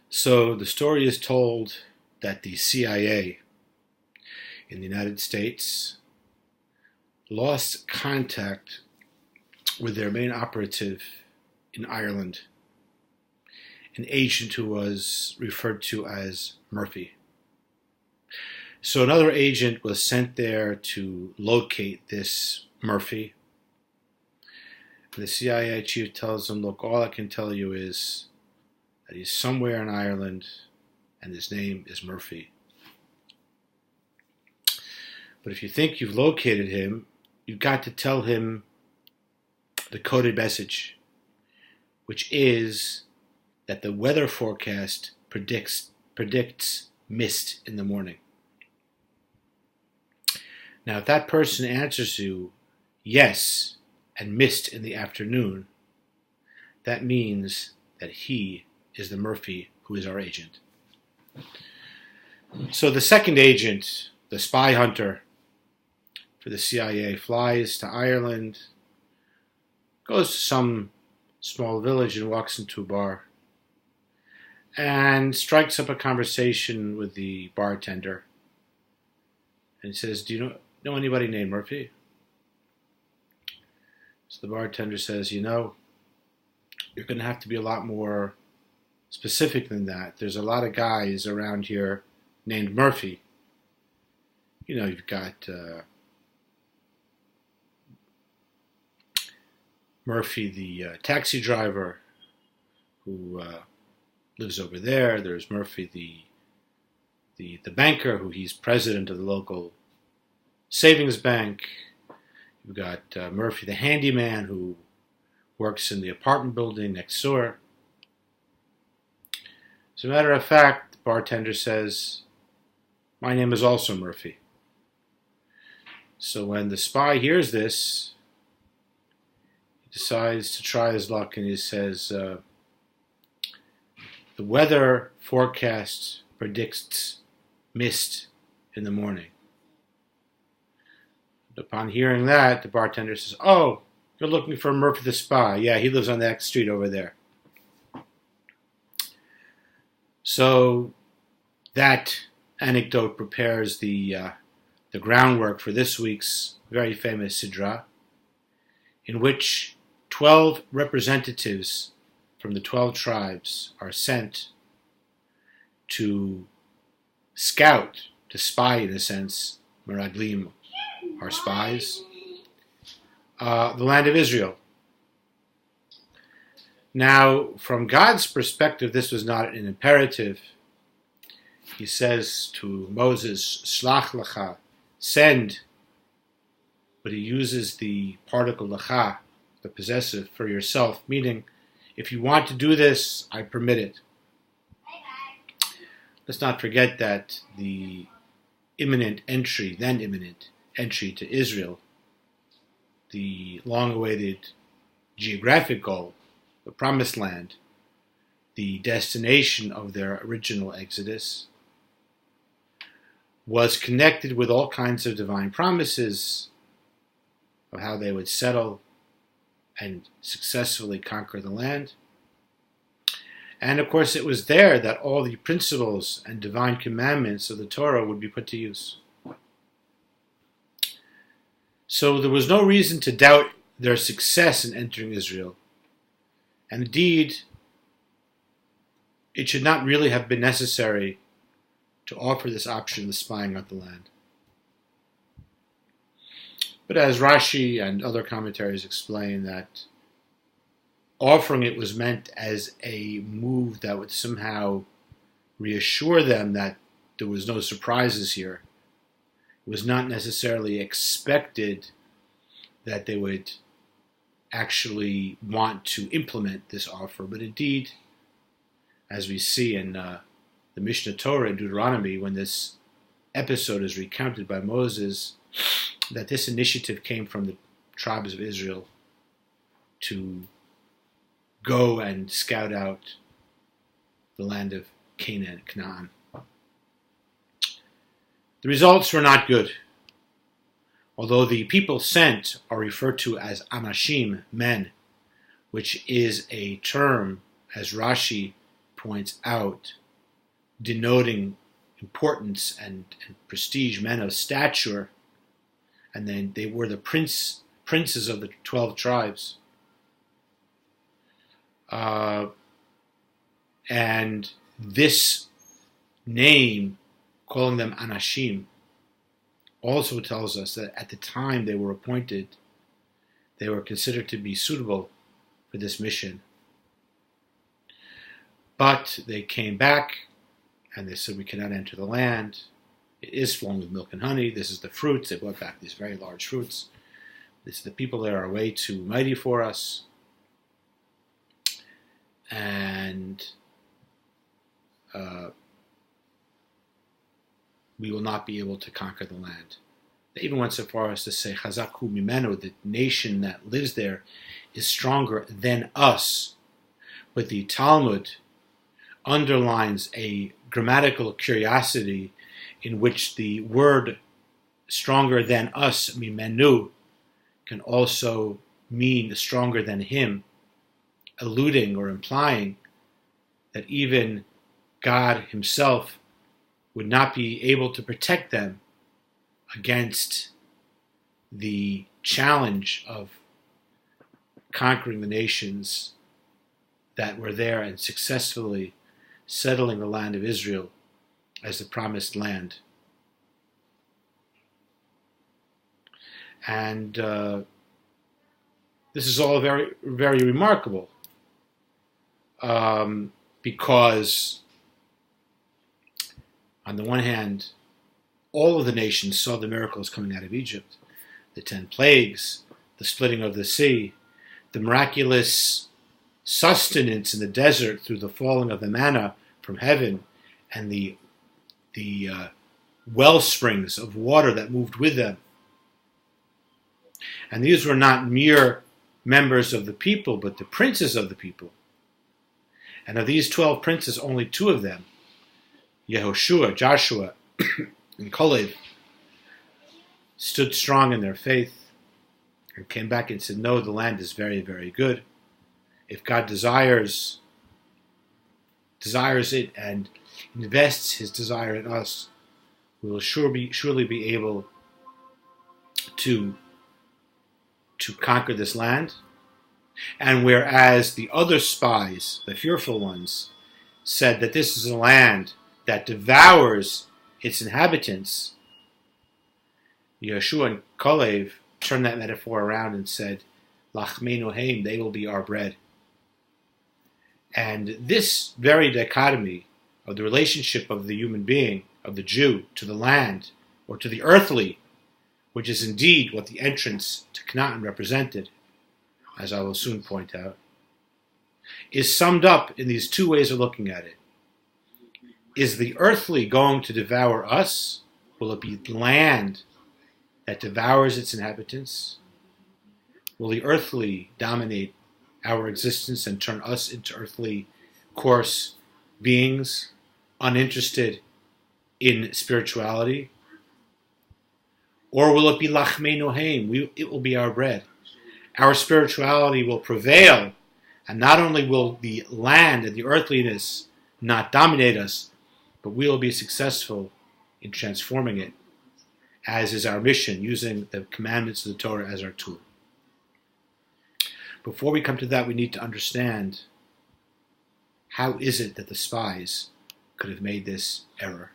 So the story is told that the CIA in the United States lost contact with their main operative in Ireland, an agent who was referred to as Murphy. So another agent was sent there to locate this Murphy. The CIA chief tells him, look, all I can tell you is that he's somewhere in Ireland and his name is Murphy. But if you think you've located him, you've got to tell him the coded message, which is that the weather forecast predicts mist in the morning. Now, if that person answers you, yes, and mist in the afternoon, that means that he is the Murphy who is our agent. So the second agent, the spy hunter for the CIA, flies to Ireland, goes to some small village and walks into a bar and strikes up a conversation with the bartender and says, do you know anybody named Murphy? So the bartender says, you're going to have to be a lot more specific than that. There's a lot of guys around here named Murphy. You've got Murphy, the taxi driver who lives over there. There's Murphy, the banker, who he's president of the local savings bank. You've got Murphy, the handyman, who works in the apartment building next door. As a matter of fact, the bartender says, my name is also Murphy. So when the spy hears this, he decides to try his luck and he says, the weather forecast predicts mist in the morning. Upon hearing that, the bartender says, oh, you're looking for Murphy the spy. Yeah, he lives on that street over there. So that anecdote prepares the groundwork for this week's very famous Sidra, in which 12 representatives from the 12 tribes are sent to scout, to spy in a sense, Meraglim, are spies, the land of Israel. Now, from God's perspective, this was not an imperative. He says to Moses, Shlach lecha, send, but he uses the particle lecha, the possessive, for yourself, meaning, if you want to do this, I permit it. Let's not forget that the imminent entry to Israel, the long-awaited geographic goal, the promised land, the destination of their original exodus, was connected with all kinds of divine promises of how they would settle and successfully conquer the land. And of course, it was there that all the principles and divine commandments of the Torah would be put to use. So there was no reason to doubt their success in entering Israel. And indeed, it should not really have been necessary to offer this option of spying out the land. But as Rashi and other commentaries explain, that offering it was meant as a move that would somehow reassure them that there was no surprises here. It was not necessarily expected that they would actually want to implement this offer, but indeed, as we see in the Mishnah Torah in Deuteronomy, when this episode is recounted by Moses, that this initiative came from the tribes of Israel to go and scout out the land of Canaan. The results were not good. Although the people sent are referred to as anashim, men, which is a term, as Rashi points out, denoting importance and prestige, men of stature, and then they were the princes of the 12 tribes. And this name, calling them Anashim, also tells us that at the time they were appointed, they were considered to be suitable for this mission. But they came back and they said, we cannot enter the land. It is flowing with milk and honey. This is the fruits. They brought back these very large fruits. This is the people that are way too mighty for us. And we will not be able to conquer the land. They even went so far as to say, Chazaku Mimenu, the nation that lives there, is stronger than us. But the Talmud underlines a grammatical curiosity in which the word stronger than us, Mimenu, can also mean stronger than him, alluding or implying that even God himself would not be able to protect them against the challenge of conquering the nations that were there and successfully settling the land of Israel as the promised land. And this is all very, very remarkable because on the one hand, all of the nations saw the miracles coming out of Egypt, the 10 plagues, the splitting of the sea, the miraculous sustenance in the desert through the falling of the manna from heaven, and the well springs of water that moved with them. And these were not mere members of the people, but the princes of the people. And of these 12 princes, only 2 of them, Yehoshua, Joshua, and Kalev, stood strong in their faith and came back and said, no, the land is very, very good. If God desires it and invests his desire in us, we will surely be able to conquer this land. And whereas the other spies, the fearful ones, said that this is a land that devours its inhabitants, Yeshua and Kalev turned that metaphor around and said, Lachmeinu heim, they will be our bread. And this very dichotomy of the relationship of the human being, of the Jew, to the land, or to the earthly, which is indeed what the entrance to Canaan represented, as I will soon point out, is summed up in these 2 ways of looking at it. Is the earthly going to devour us? Will it be land that devours its inhabitants? Will the earthly dominate our existence and turn us into earthly, coarse beings, uninterested in spirituality? Or will it be lachmeinu heim? It will be our bread. Our spirituality will prevail, and not only will the land and the earthliness not dominate us, but we will be successful in transforming it, as is our mission, using the commandments of the Torah as our tool. Before we come to that, we need to understand how is it that the spies could have made this error.